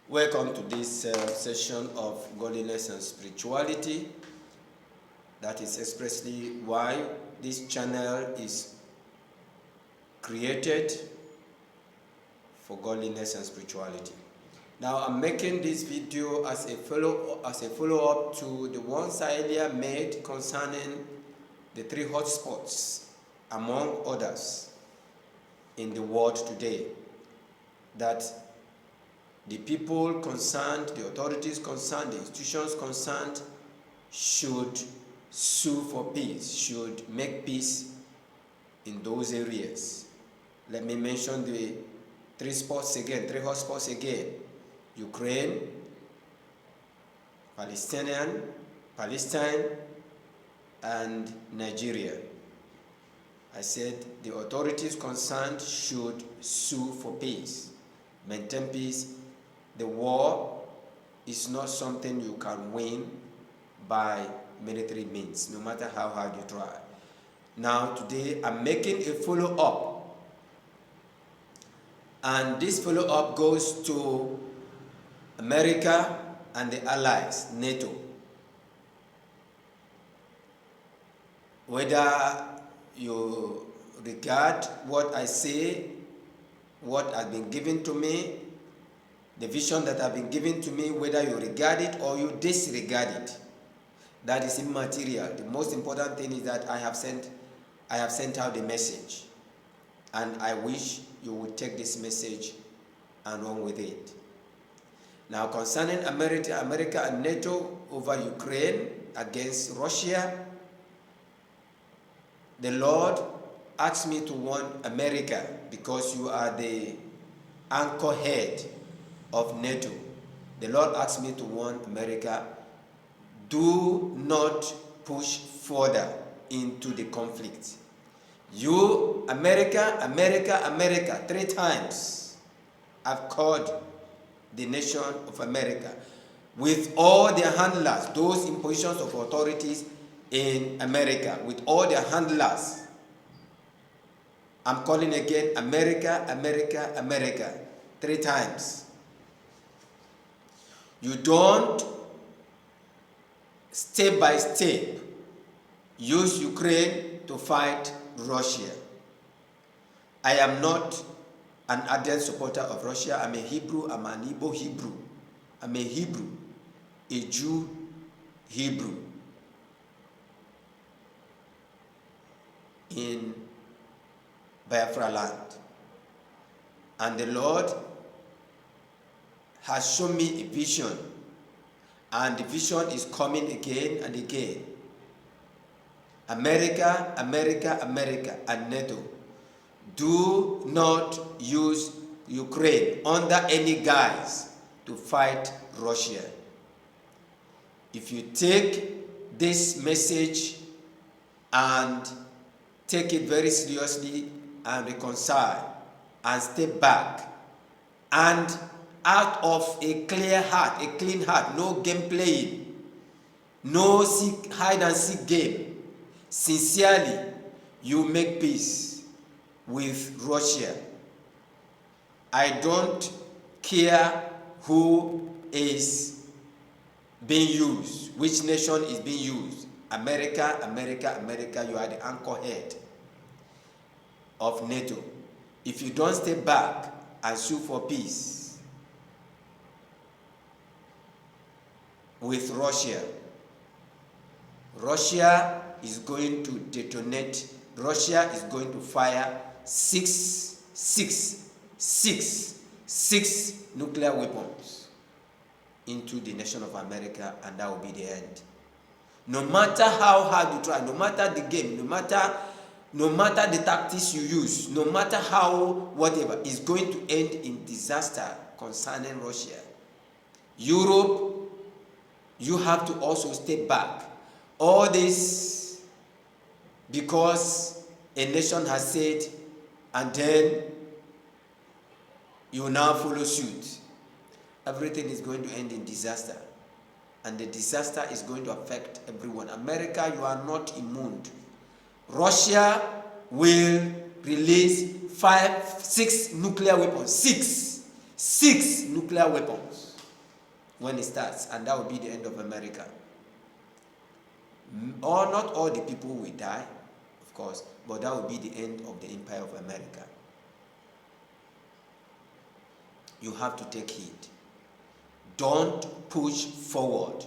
Welcome to this session of Godliness and Spirituality. That is expressly why this channel is created, for godliness and spirituality. Now I'm making this video as a follow-up to the ones I earlier made concerning the 3 hotspots, among others, in the world today, that the people concerned, the authorities concerned, the institutions concerned should sue for peace, should make peace in those areas. Let me mention the 3 hotspots again. Ukraine, Palestine, and Nigeria. I said the authorities concerned should sue for peace, maintain peace. The war is not something you can win by military means, no matter how hard you try. Now today I'm making a follow-up, and this follow-up goes to America and the allies, Nato. Whether you regard what I say, what has been given to me, the vision that has been given to me, whether you regard it or you disregard it, that is immaterial. The most important thing is that I have sent out the message, and I wish you would take this message and run with it. Now, concerning America and NATO over Ukraine against Russia, the Lord asked me to warn America, because you are the anchor head of NATO. The Lord asked me to warn America, do not push further into the conflict. You, America, 3 times I've called the nation of America with all their handlers, those in positions of authorities in America, with all their handlers. I'm calling again, America, 3 times. You don't step by step use Ukraine to fight Russia. I am not an ardent supporter of Russia. I'm a Hebrew. I'm an Igbo Hebrew. I'm a Hebrew, a Jew Hebrew in Biafra land. And the Lord has shown me a vision, and the vision is coming again and again. America, and NATO, do not use Ukraine under any guise to fight Russia. If you take this message and take it very seriously and reconcile and step back, and out of a clear heart, a clean heart, no game playing, no hide and seek game, sincerely, you make peace with Russia. I don't care who is being used, which nation is being used. America, you are the anchor head of NATO. If you don't step back and sue for peace with Russia, Russia is going to detonate. Russia is going to fire six nuclear weapons into the nation of America, and that will be the end. No matter how hard you try, no matter the game, no matter the tactics you use, no matter how whatever, is going to end in disaster concerning Russia. Europe, you have to also step back. All this because a nation has said, and then you now follow suit. Everything is going to end in disaster, and the disaster is going to affect everyone. America, you are not immune. Russia will release 6 nuclear weapons. Six nuclear weapons. when it starts, and that will be the end of America. Or not all the people will die, of course, but that will be the end of the empire of America. You have to take heed. Don't push forward.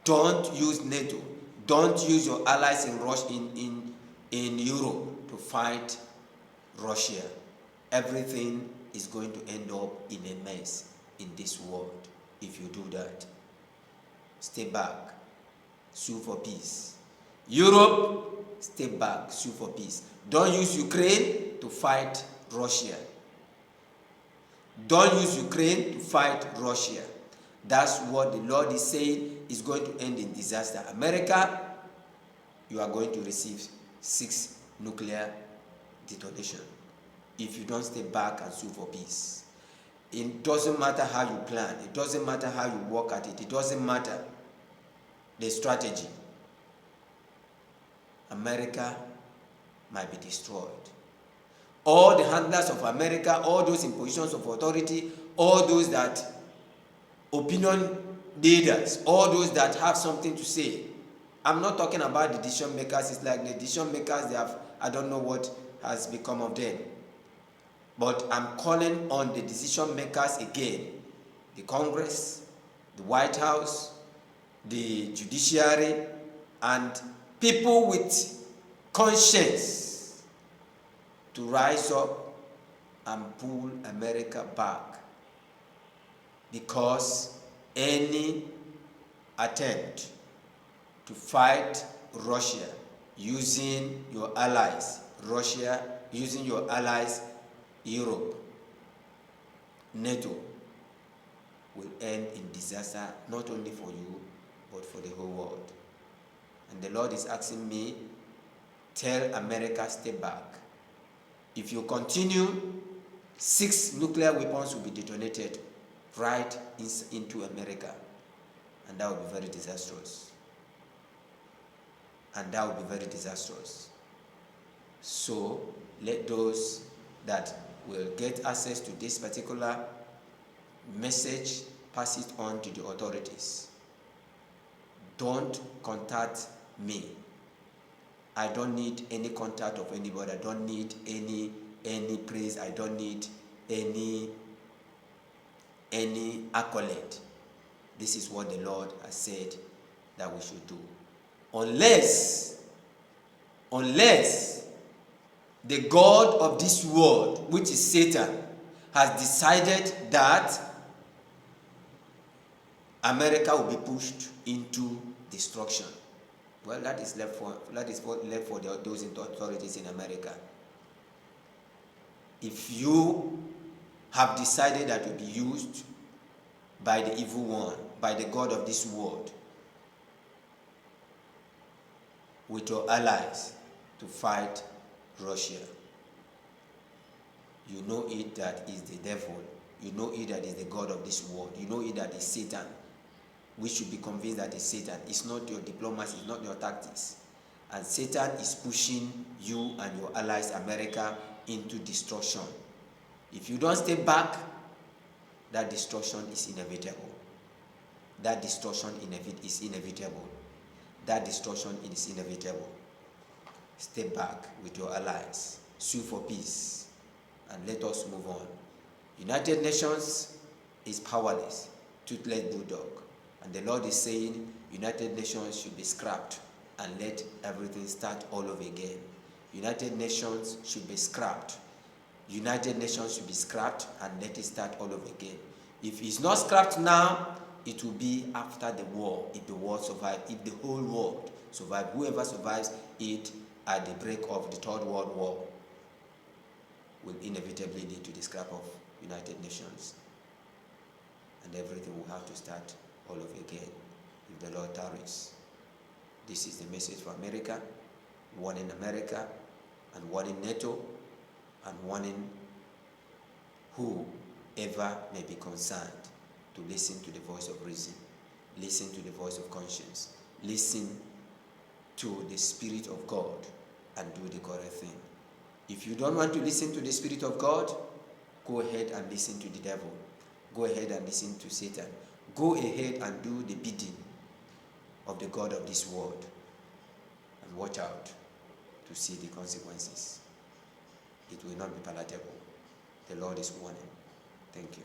Don't use NATO. Don't use your allies in Europe to fight Russia. Everything is going to end up in a mess in this world if you do that. Stay back. Sue for peace. Europe, stay back. Sue for peace. Don't use Ukraine to fight Russia. Don't use Ukraine to fight Russia. That's what the Lord is saying is going to end in disaster. America, you are going to receive 6 nuclear detonation if you don't stay back and sue for peace. It doesn't matter how you plan. It doesn't matter how you work at it. It doesn't matter the strategy. America might be destroyed. All the handlers of America, all those in positions of authority, all those that opinion leaders, all those that have something to say. I'm not talking about the decision makers. It's like the decision makers, they have, I don't know what has become of them. But I'm calling on the decision makers again. The Congress, the White House, the judiciary, and people with conscience to rise up and pull America back. Because any attempt to fight Russia using your allies, Russia using your allies, Europe, NATO, will end in disaster, not only for you, but for the whole world. And the Lord is asking me, tell America, stay back. If you continue, 6 nuclear weapons will be detonated right into America. And that will be very disastrous. And that will be very disastrous. So let those that will get access to this particular message pass it on to the authorities. Don't contact me. I don't need any contact of anybody. I don't need any praise. I don't need any accolade. This is what the Lord has said that we should do. Unless the God of this world, which is Satan, has decided that America will be pushed into destruction. Well, that is left for those authorities in America. If you have decided that you'll be used by the evil one, by the God of this world, with your allies to fight Russia, you know it that is the devil. You know it that is the God of this world. You know it that is Satan. We should be convinced that it's Satan. It's not your diplomacy, it's not your tactics. And Satan is pushing you and your allies, America, into destruction. If you don't stay back, that destruction is inevitable. That destruction is inevitable. That destruction is inevitable. Stay back with your allies. Sue for peace. And let us move on. United Nations is powerless. Toothless bulldog. And the Lord is saying United Nations should be scrapped and let everything start all over again. United Nations should be scrapped. United Nations should be scrapped and let it start all over again. If it's not scrapped now, it will be after the war, if the war survives, if the whole world survives. Whoever survives it at the break of the Third World War will inevitably lead to the scrap of United Nations. And everything will have to start all over again if the Lord tarries. This is the message for America, warning America, and warning NATO, and warning whoever may be concerned to listen to the voice of reason, listen to the voice of conscience, listen to the Spirit of God, and do the correct thing. If you don't want to listen to the Spirit of God, go ahead and listen to the devil. Go ahead and listen to Satan. go ahead and do the bidding of the God of this world, and watch out to see the consequences. It will not be palatable. The Lord is warning. Thank you.